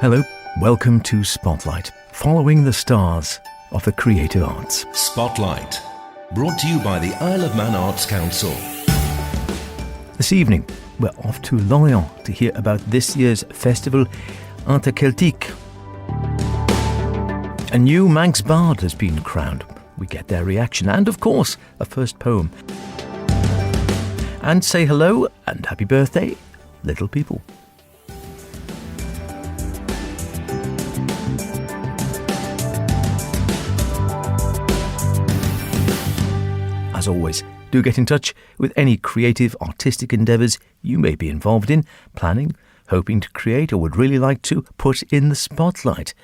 Hello, welcome to Spotlight, following the stars of the creative arts. Spotlight, brought to you by the Isle of Man Arts Council. This evening, we're off to Lorient to hear about this year's festival Interceltique. A new Manx Bard has been crowned. We get their reaction and, of course, a first poem. And say hello and happy birthday, little people. As always, do get in touch with any creative, artistic endeavours you may be involved in, planning, hoping to create, or would really like to put in the spotlight.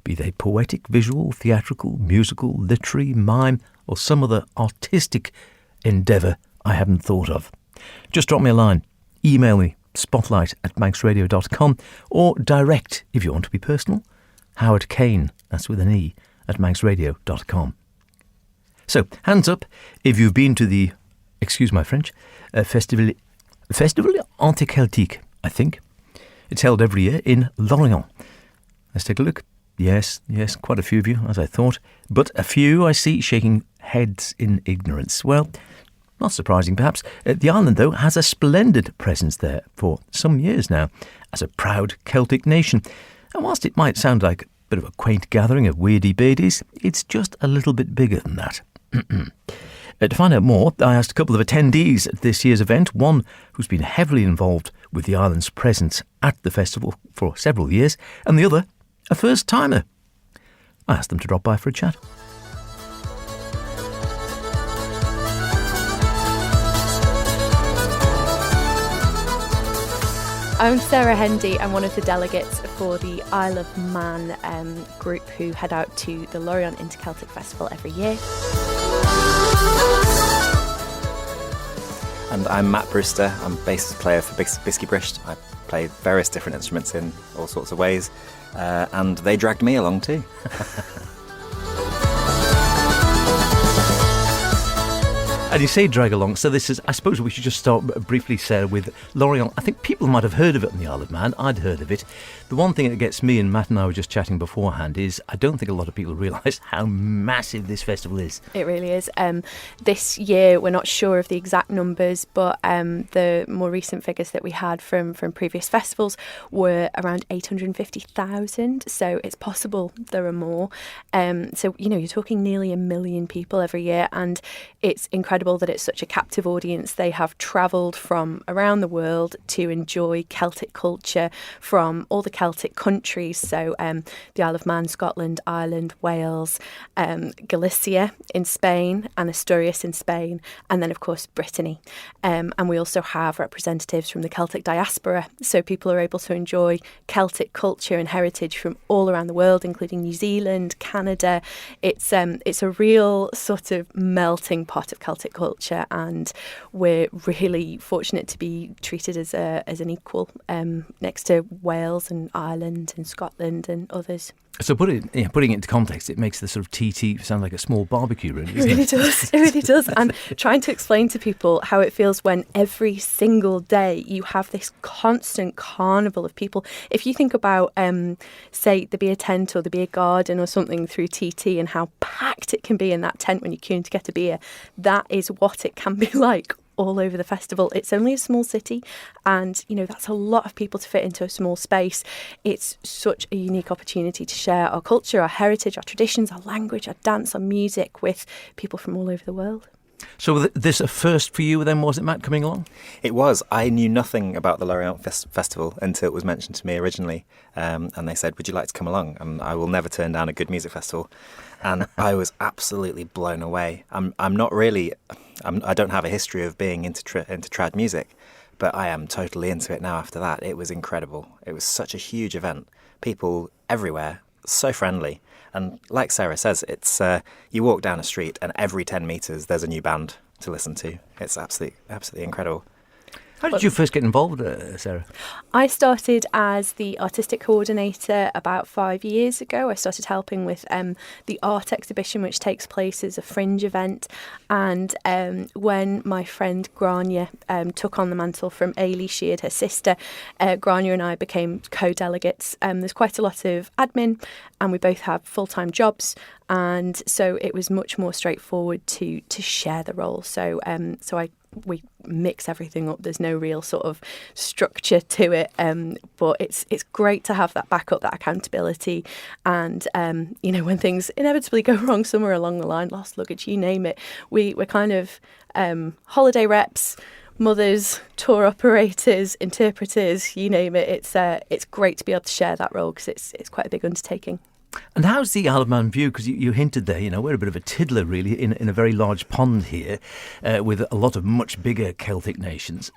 Be they poetic, visual, theatrical, musical, literary, mime, or some other artistic endeavour I haven't thought of. Just drop me a line, email me, spotlight@manxradio.com, or direct, if you want to be personal, Howard Kane, that's with an E, at manxradio.com. So, hands up if you've been to the, excuse my French, Festival Interceltique, I think. It's held every year in Lorient. Let's take a look. Yes, quite a few of you, as I thought. But a few I see shaking heads in ignorance. Well, not surprising perhaps. The island, though, has a splendid presence there for some years now as a proud Celtic nation. And whilst it might sound like a bit of a quaint gathering of weirdy-beardies, it's just a little bit bigger than that. To find out more, I asked a couple of attendees at this year's event, one who's been heavily involved with the island's presence at the festival for several years, and the other, a first-timer. I asked them to drop by for a chat. I'm Sarah Hendy. I'm one of the delegates for the Isle of Man group who head out to the Lorient Interceltique Festival every year. And I'm Matt Brewster. I'm bass player for Bisky Brisht. I play various different instruments in all sorts of ways, and they dragged me along too. And you say drag along, so this is, I suppose we should just start briefly, Sarah, with Lorient. I think people might have heard of it on the Isle of Man. I'd heard of it. The one thing that gets me, and Matt and I were just chatting beforehand, is I don't think a lot of people realise how massive this festival is. It really is. This year, we're not sure of the exact numbers, but the more recent figures that we had from previous festivals were around 850,000. So it's possible there are more. So, you're talking nearly 1 million people every year, and it's incredible that it's such a captive audience. They have travelled from around the world to enjoy Celtic culture from all the Celtic countries. So the Isle of Man, Scotland, Ireland, Wales, Galicia in Spain, and Asturias in Spain, and then of course Brittany. And we also have representatives from the Celtic diaspora. So people are able to enjoy Celtic culture and heritage from all around the world, including New Zealand, Canada. It's a real sort of melting pot of Celtic culture, and we're really fortunate to be treated as an equal next to Wales and Ireland and Scotland and others. So putting it into context, it makes the sort of TT sound like a small barbecue, really, doesn't it? Really does. It really does. And trying to explain to people how it feels when every single day you have this constant carnival of people. If you think about, say, the beer tent or the beer garden or something through TT and how packed it can be in that tent when you're queuing to get a beer, that is what it can be like all over the festival. It's only a small city, and that's a lot of people to fit into a small space. It's such a unique opportunity to share our culture, our heritage, our traditions, our language, our dance, our music with people from all over the world. So this a first for you then, was it, Matt, coming along? It was. I knew nothing about the Lorient Festival until it was mentioned to me originally, and they said, would you like to come along? And I will never turn down a good music festival. And I was absolutely blown away. I don't have a history of being into trad music, but I am totally into it now after that. It was incredible. It was such a huge event. People everywhere, so friendly. And like Sarah says, it's you walk down a street and every 10 metres there's a new band to listen to. It's absolutely incredible. How did you first get involved, Sarah? I started as the artistic coordinator about 5 years ago. I started helping with the art exhibition, which takes place as a fringe event. And when my friend Grania took on the mantle from Ailey, she and her sister, Grania and I became co-delegates. There's quite a lot of admin, and we both have full-time jobs. And so it was much more straightforward to share the role. So we mix everything up. There's no real sort of structure to it, but it's great to have that backup, that accountability, and when things inevitably go wrong somewhere along the line, lost luggage, you name it, we're kind of holiday reps, mothers, tour operators, interpreters, you name it. It's great to be able to share that role because it's quite a big undertaking. And how's the Isle of Man view? Because you hinted there, we're a bit of a tiddler really in a very large pond here with a lot of much bigger Celtic nations.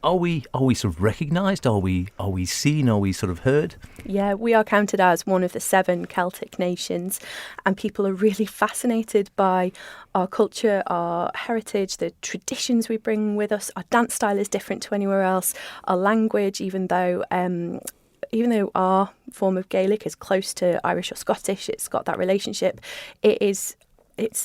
Are we sort of recognised? Are we seen? Are we sort of heard? Yeah, we are counted as one of the 7 Celtic nations, and people are really fascinated by our culture, our heritage, the traditions we bring with us. Our dance style is different to anywhere else. Our language, even though our form of Gaelic is close to Irish or Scottish, it's got that relationship, it's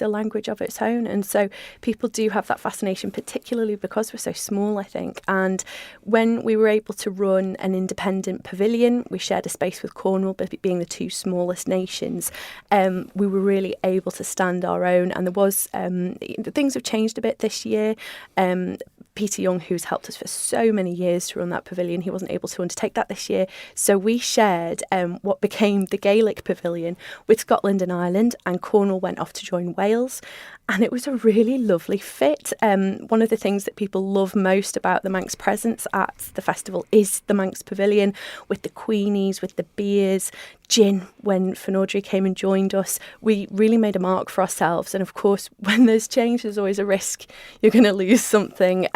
a language of its own. And so people do have that fascination, particularly because we're so small, I think. And when we were able to run an independent pavilion, we shared a space with Cornwall, but being the 2 smallest nations, we were really able to stand our own. And there was, things have changed a bit this year. Peter Young, who's helped us for so many years to run that pavilion, he wasn't able to undertake that this year. So we shared what became the Gaelic Pavilion with Scotland and Ireland, and Cornwall went off to join Wales. And it was a really lovely fit. One of the things that people love most about the Manx presence at the festival is the Manx Pavilion, with the Queenies, with the beers, gin. When Fanaudry came and joined us, we really made a mark for ourselves. And of course, when there's change, there's always a risk you're going to lose something.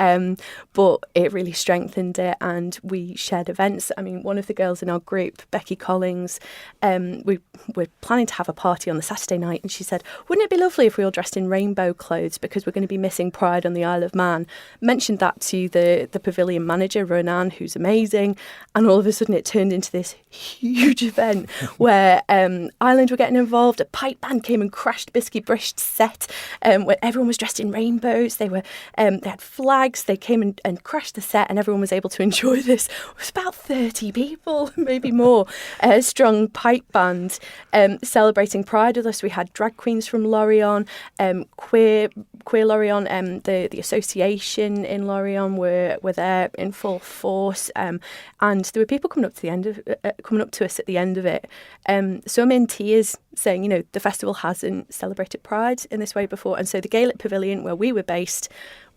But it really strengthened it, and we shared events. I mean, one of the girls in our group, Becky Collings, we were planning to have a party on the Saturday night, and she said, wouldn't it be lovely if we all dressed in rainbow clothes because we're going to be missing Pride on the Isle of Man? Mentioned that to the pavilion manager, Ronan, who's amazing, and all of a sudden it turned into this huge event where Ireland were getting involved. A pipe band came and crashed Bisky Brist's set, where everyone was dressed in rainbows. They had flags. They came and crashed the set, and everyone was able to enjoy this. It was about 30 people, maybe more, strong pipe band celebrating Pride with us. We had drag queens from Lorient, queer Lorient, the association in Lorient were there in full force, and there were people coming up to us at the end of it. Some in tears, saying, the festival hasn't celebrated Pride in this way before. And so the Gaelic Pavilion, where we were based,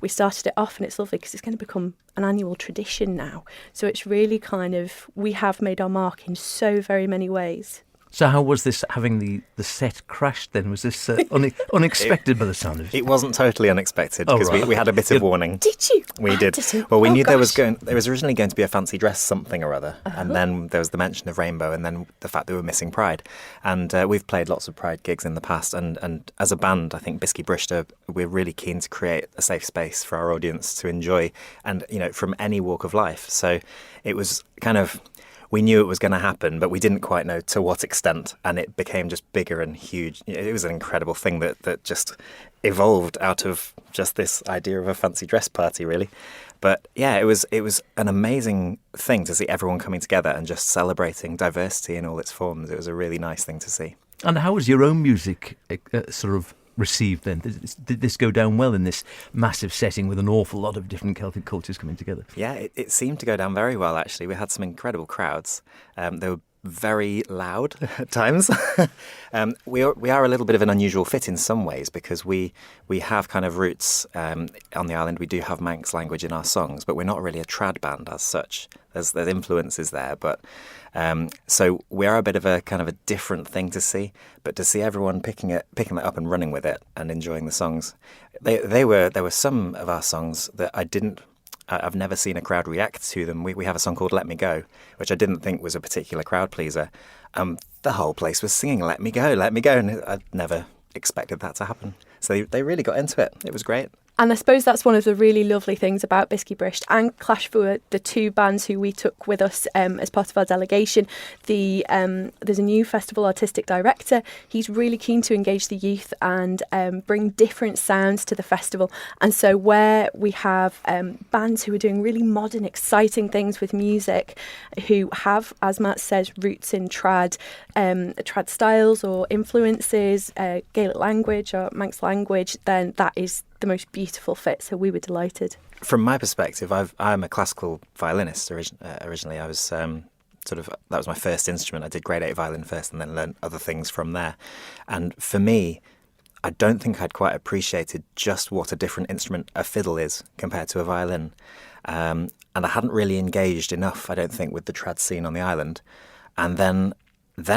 we started it off, and it's lovely because it's going to become an annual tradition now. So it's really we have made our mark in so very many ways. So how was this, having the set crashed then? Was this unexpected by the sound of it? It wasn't totally unexpected because we had a bit of warning. Did you? We did. Well, we knew there was originally going to be a fancy dress something or other, and then there was the mention of rainbow, and then the fact that we were missing Pride. And we've played lots of Pride gigs in the past, and as a band, I think Bisky Bristol, we're really keen to create a safe space for our audience to enjoy, and from any walk of life. So it was we knew it was going to happen, but we didn't quite know to what extent, and it became just bigger and huge. It was an incredible thing that just evolved out of just this idea of a fancy dress party, really. But yeah, it was an amazing thing to see everyone coming together and just celebrating diversity in all its forms. It was a really nice thing to see. And how was your own music sort of received then? Did this go down well in this massive setting with an awful lot of different Celtic cultures coming together? Yeah, it seemed to go down very well, actually. We had some incredible crowds. They were very loud at times. We are a little bit of an unusual fit in some ways because we have kind of roots on the island. We do have Manx language in our songs, but we're not really a trad band as such. There's influences there, but so we are a bit of a kind of a different thing to see. But to see everyone picking that up and running with it and enjoying the songs, there were some of our songs that I've never seen a crowd react to them. We have a song called Let Me Go, which I didn't think was a particular crowd pleaser. The whole place was singing Let Me Go, and I'd never expected that to happen. So they really got into it. It was great. And I suppose that's one of the really lovely things about Bisky Brisht and Clash Fua, the two bands who we took with us as part of our delegation. There's a new festival artistic director. He's really keen to engage the youth and bring different sounds to the festival. And so where we have bands who are doing really modern, exciting things with music, who have, as Matt says, roots in trad styles or influences, Gaelic language or Manx language, then that is the most beautiful fit. So we were delighted. From my perspective, I'm a classical violinist originally. I was that was my first instrument. I did grade 8 violin first and then learned other things from there. And for me, I don't think I'd quite appreciated just what a different instrument a fiddle is compared to a violin. And I hadn't really engaged enough, I don't think, with the trad scene on the island. And then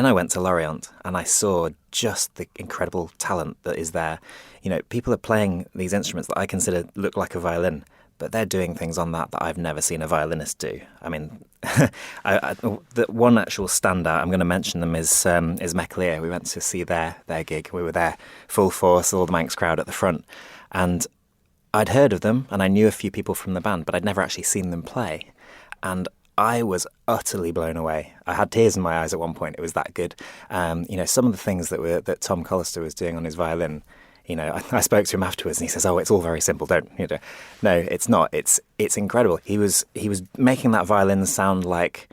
I went to Lorient and I saw just the incredible talent that is there. You know, people are playing these instruments that I consider look like a violin, but they're doing things on that I've never seen a violinist do. I mean, the one actual standout, I'm going to mention them, is Mechlear. We went to see their gig. We were there full force, all the Manx crowd at the front. And I'd heard of them and I knew a few people from the band, but I'd never actually seen them play. And I was utterly blown away. I had tears in my eyes at one point. It was that good. Some of the things that Tom Collister was doing on his violin, I spoke to him afterwards and he says, "Oh, it's all very simple. Don't." No, it's not. It's incredible. He was making that violin sound like,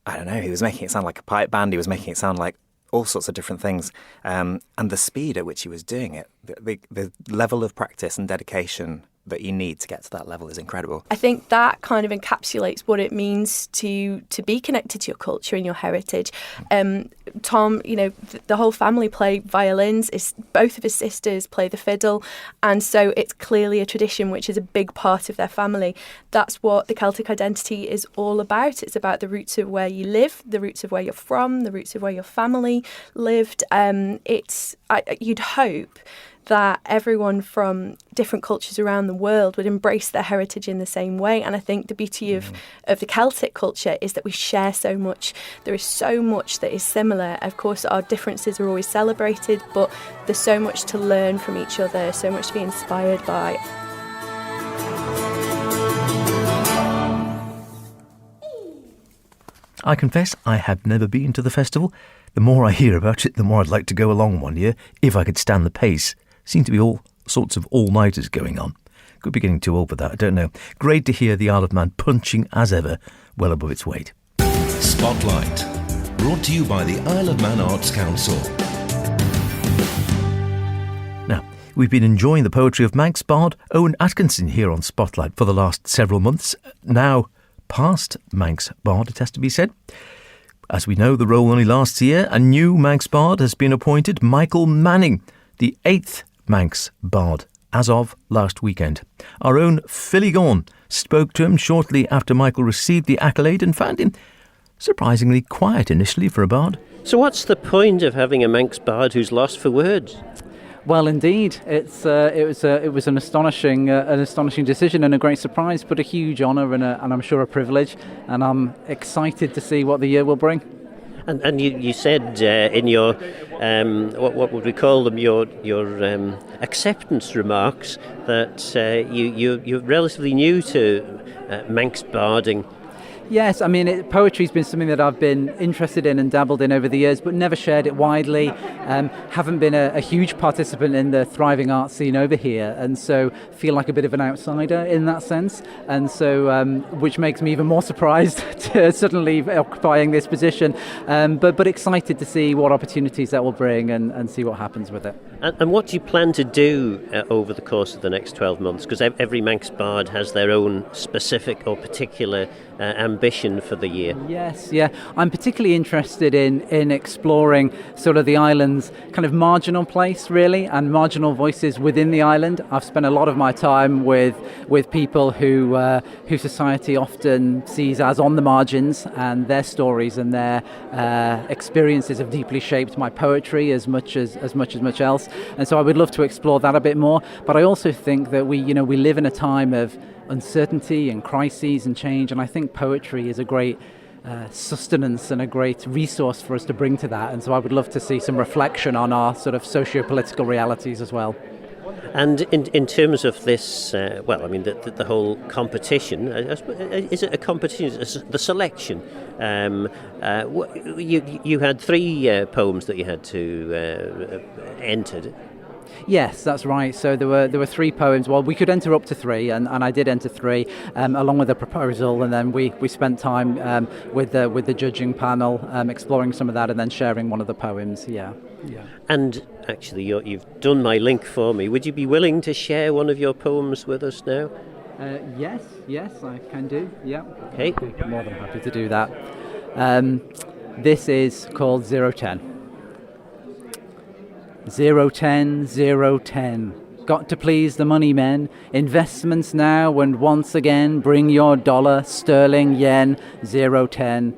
I don't know. He was making it sound like a pipe band. He was making it sound like all sorts of different things. And the speed at which he was doing it, the level of practice and dedication that you need to get to that level is incredible. I think that kind of encapsulates what it means to be connected to your culture and your heritage. Tom, the whole family play violins. Both of his sisters play the fiddle, and so it's clearly a tradition which is a big part of their family. That's what the Celtic identity is all about. It's about the roots of where you live, the roots of where you're from, the roots of where your family lived. You'd hope that everyone from different cultures around the world would embrace their heritage in the same way. And I think the beauty of the Celtic culture is that we share so much. There is so much that is similar. Of course, our differences are always celebrated, but there's so much to learn from each other, so much to be inspired by. I confess I have never been to the festival. The more I hear about it, the more I'd like to go along one year, if I could stand the pace. Seem to be all sorts of all-nighters going on. Could be getting too old for that, I don't know. Great to hear the Isle of Man punching, as ever, well above its weight. Spotlight, brought to you by the Isle of Man Arts Council. Now, we've been enjoying the poetry of Manx Bard Owen Atkinson here on Spotlight for the last several months. Now, past Manx Bard, it has to be said. As we know, the role only lasts a year. A new Manx Bard has been appointed, Michael Manning, the 8th Manx Bard, as of last weekend. Our own Philly Gaughan spoke to him shortly after Michael received the accolade and found him surprisingly quiet initially for a bard. So what's the point of having a Manx Bard who's lost for words? Well, indeed, it was an astonishing decision and a great surprise, but a huge honour and I'm sure a privilege, and I'm excited to see what the year will bring. And you said in your what would we call them, your acceptance remarks, that you're relatively new to Manx barding. Yes, I mean, poetry's been something that I've been interested in and dabbled in over the years, but never shared it widely. Haven't been a huge participant in the thriving art scene over here, and so feel like a bit of an outsider in that sense. And so, which makes me even more surprised to suddenly occupying this position, but excited to see what opportunities that will bring and see what happens with it. And what do you plan to do over the course of the next 12 months? Because every Manx Bard has their own specific or particular ambition for the year. Yes, yeah. I'm particularly interested in exploring sort of the island's kind of marginal place, really, and marginal voices within the island. I've spent a lot of my time with people who society often sees as on the margins, and their stories and their experiences have deeply shaped my poetry as much as else. And so I would love to explore that a bit more. But I also think that we live in a time of uncertainty and crises and change, and I think poetry is a great sustenance and a great resource for us to bring to that. And so I would love to see some reflection on our sort of socio-political realities as well. And in terms of this, the whole competition, is it a competition? The selection. You had 3 poems that you had to enter. Yes, that's right. So there were 3 poems. Well, we could enter up to 3, and I did enter 3, along with a proposal, and then we spent time with the judging panel, exploring some of that, and then sharing one of the poems. Yeah. And actually, you've done my link for me. Would you be willing to share one of your poems with us now? Yes, I can do. Yeah. Okay. I'd be more than happy to do that. This is called 010. 010. Got to please the money men. Investments now and once again. Bring your dollar, sterling, yen. 010.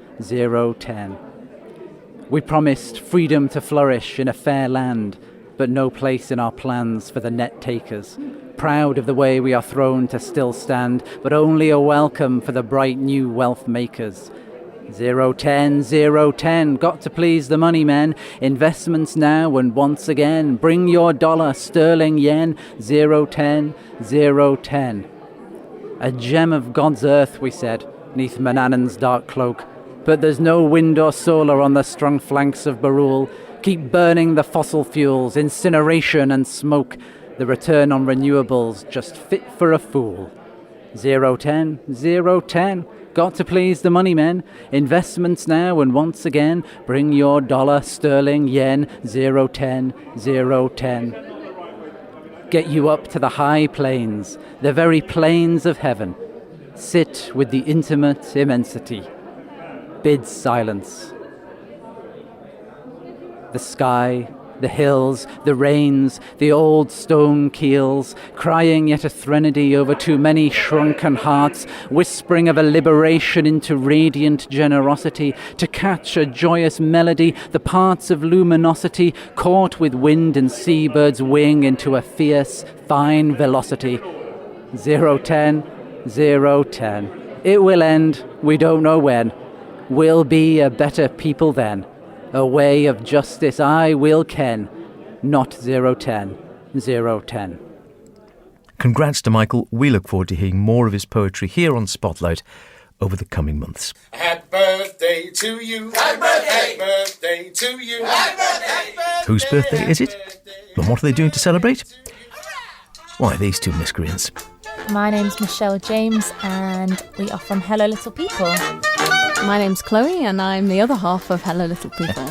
We promised freedom to flourish in a fair land, but no place in our plans for the net takers. Proud of the way we are thrown to still stand, but only a welcome for the bright new wealth makers. 010. Got to please the money men. Investments now and once again. Bring your dollar, sterling, yen. 010. A gem of God's earth, we said, 'neath Manannan's dark cloak. But there's no wind or solar on the strong flanks of Barul. Keep burning the fossil fuels, incineration and smoke. The return on renewables just fit for a fool. 010. Got to please the money men. Investments now and once again. Bring your dollar, sterling, yen. 010. Get you up to the high plains, the very plains of heaven. Sit with the intimate immensity. Bid silence. The sky, the hills, the rains, the old stone keels, crying yet a threnody over too many shrunken hearts, whispering of a liberation into radiant generosity, to catch a joyous melody, the parts of luminosity, caught with wind and seabird's wing into a fierce, fine velocity. 010. It will end, we don't know when. We'll be a better people then. A way of justice I will ken. Not 010. Congrats to Michael. We look forward to hearing more of his poetry here on Spotlight over the coming months. Happy birthday to you. Happy birthday to you. Happy birthday. Whose birthday is it? And what are they doing to celebrate? Why, these two miscreants. My name's Michelle James and we are from Hello Little People. My name's Chloe and I'm the other half of Hello Little People.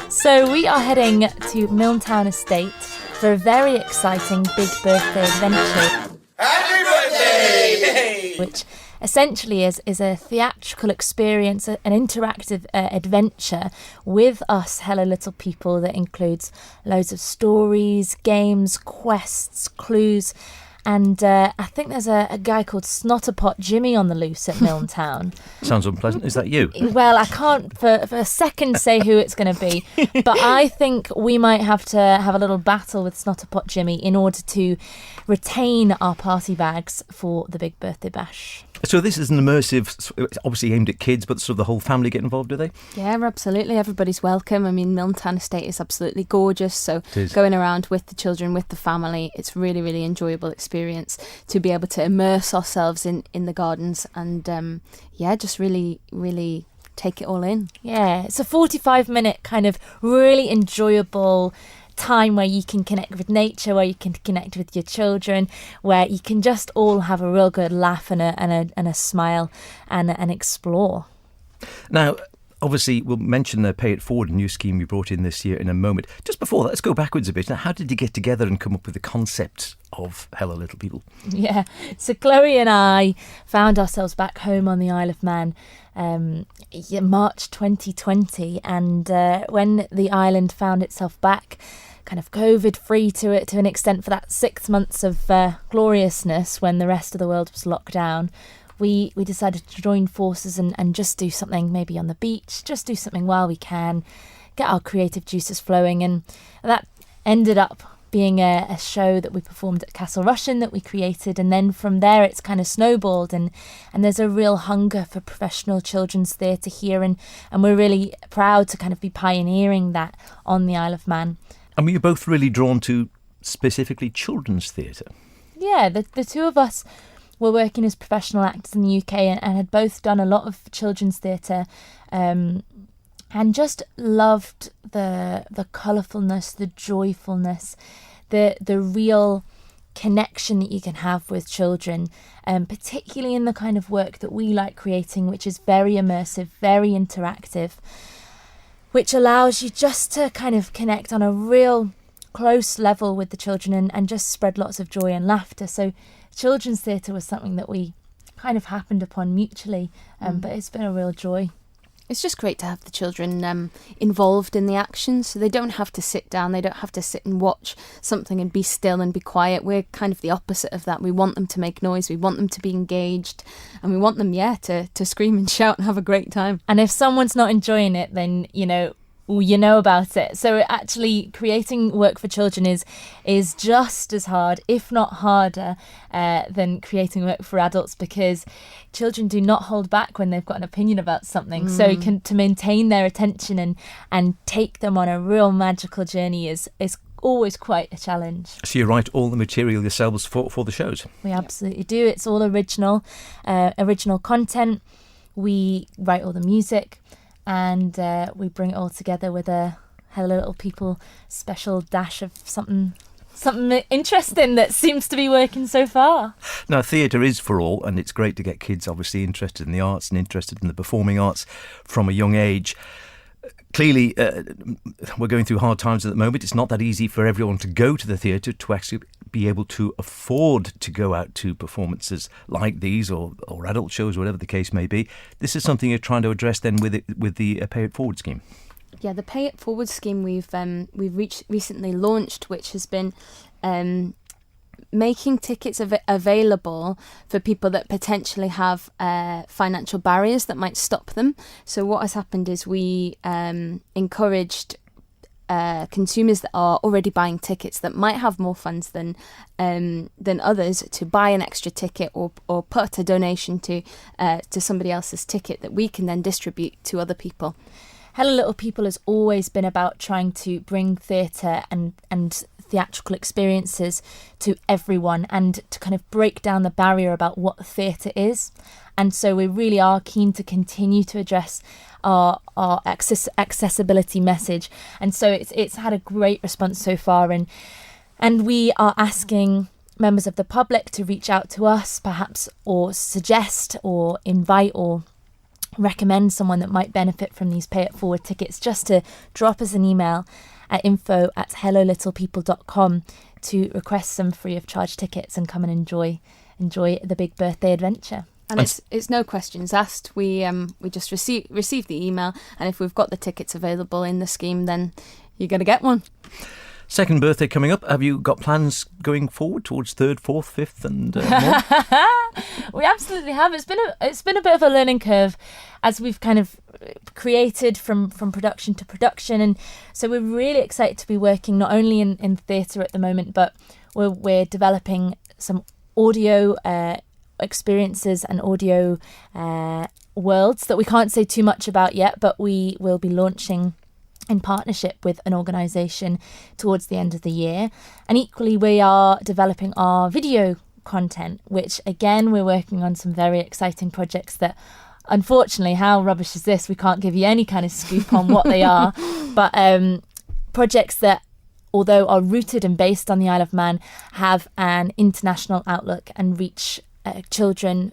So we are heading to Milntown Estate for a very exciting big birthday adventure. Happy birthday! Which essentially is a theatrical experience, an interactive adventure with us Hello Little People that includes loads of stories, games, quests, clues. And I think there's a guy called Snotterpot Jimmy on the loose at Milntown. Sounds unpleasant. Is that you? Well, I can't for a second say who it's going to be, but I think we might have to have a little battle with Snotterpot Jimmy in order to retain our party bags for the big birthday bash. So this is an immersive, it's obviously aimed at kids, but sort of the whole family get involved, do they? Yeah, absolutely. Everybody's welcome. I mean, Milntown Estate is absolutely gorgeous. So going around with the children, with the family, it's really, really enjoyable experience to be able to immerse ourselves in the gardens and, just really, really take it all in. Yeah, it's a 45-minute kind of really enjoyable time where you can connect with nature, where you can connect with your children, where you can just all have a real good laugh and a smile and explore. Now, obviously, we'll mention the Pay It Forward, a new scheme you brought in this year, in a moment. Just before that, let's go backwards a bit. Now, how did you get together and come up with the concept of Hello Little People? Yeah, so Chloe and I found ourselves back home on the Isle of Man March 2020, and when the island found itself back kind of COVID-free to an extent for that 6 months of gloriousness when the rest of the world was locked down, we decided to join forces and just do something maybe on the beach, just do something while we can, get our creative juices flowing. And that ended up being a show that we performed at Castle Rushen that we created, and then from there it's kind of snowballed, and there's a real hunger for professional children's theatre here, and we're really proud to kind of be pioneering that on the Isle of Man. And were you both really drawn to specifically children's theatre. Yeah, the two of us were working as professional actors in the UK and had both done a lot of children's theatre, and just loved the colourfulness, the joyfulness, the real connection that you can have with children, particularly in the kind of work that we like creating, which is very immersive, very interactive, which allows you just to kind of connect on a real close level with the children and just spread lots of joy and laughter. So children's theatre was something that we kind of happened upon mutually, but it's been a real joy. It's just great to have the children involved in the action, so they don't have to sit down, they don't have to sit and watch something and be still and be quiet. We're kind of the opposite of that. We want them to make noise, we want them to be engaged, and we want them, to scream and shout and have a great time. And if someone's not enjoying it, then, you know about it. So actually creating work for children is just as hard, if not harder, than creating work for adults, because children do not hold back when they've got an opinion about something. So to maintain their attention and take them on a real magical journey is always quite a challenge. So you write all the material yourselves for the shows? We absolutely do. It's all original content. We write all the music, and we bring it all together with a Hello Little People special dash of something interesting that seems to be working so far. Now, theatre is for all, and it's great to get kids obviously interested in the arts and interested in the performing arts from a young age. Clearly, we're going through hard times at the moment. It's not that easy for everyone to go to the theatre, to actually be able to afford to go out to performances like these or adult shows, whatever the case may be. This is something you're trying to address then with the Pay It Forward scheme. Yeah, the Pay It Forward scheme we've recently launched, which has been making tickets available for people that potentially have financial barriers that might stop them. So what has happened is we encouraged consumers that are already buying tickets that might have more funds than others to buy an extra ticket or put a donation to somebody else's ticket that we can then distribute to other people. Hello Little People has always been about trying to bring theatre and theatrical experiences to everyone and to kind of break down the barrier about what theatre is. And so we really are keen to continue to address our accessibility message. And so it's had a great response so far. And we are asking members of the public to reach out to us, perhaps, or suggest or invite or recommend someone that might benefit from these Pay It Forward tickets, just to drop us an email at info@hellolittlepeople.com to request some free of charge tickets and come and enjoy the big birthday adventure. And it's no questions asked. We just receive the email, and if we've got the tickets available in the scheme, then you're going to get one. Second birthday coming up. Have you got plans going forward towards third, fourth, fifth, and more? We absolutely have. It's been a bit of a learning curve as we've kind of created from production to production, and so we're really excited to be working not only in theatre at the moment, but we're developing some audio experiences and audio worlds that we can't say too much about yet, but we will be launching in partnership with an organisation towards the end of the year. And equally, we are developing our video content, which again, we're working on some very exciting projects that, unfortunately, how rubbish is this? We can't give you any kind of scoop on what they are, but projects that, although are rooted and based on the Isle of Man, have an international outlook and reach children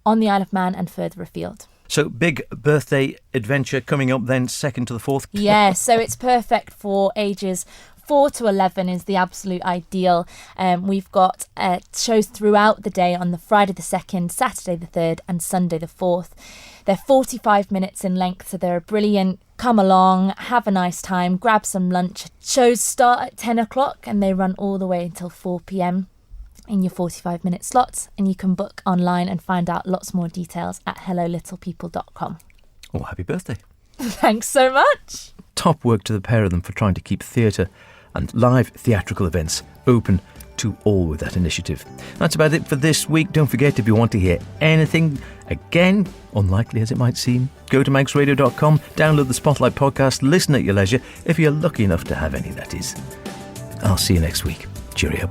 on the Isle of Man and further afield. So big birthday adventure coming up then, 2nd to the 4th. Yeah, so it's perfect for ages 4 to 11 is the absolute ideal. We've got shows throughout the day on the Friday the 2nd, Saturday the 3rd and Sunday the 4th. They're 45 minutes in length, so they're brilliant. Come along, have a nice time, grab some lunch. Shows start at 10 o'clock and they run all the way until 4 p.m. in your 45-minute slots, and you can book online and find out lots more details at hellolittlepeople.com. Oh, happy birthday. Thanks so much. Top work to the pair of them for trying to keep theatre and live theatrical events open to all with that initiative. That's about it for this week. Don't forget, if you want to hear anything, again, unlikely as it might seem, go to manxradio.com, download the Spotlight podcast, listen at your leisure, if you're lucky enough to have any, that is. I'll see you next week. Cheerio.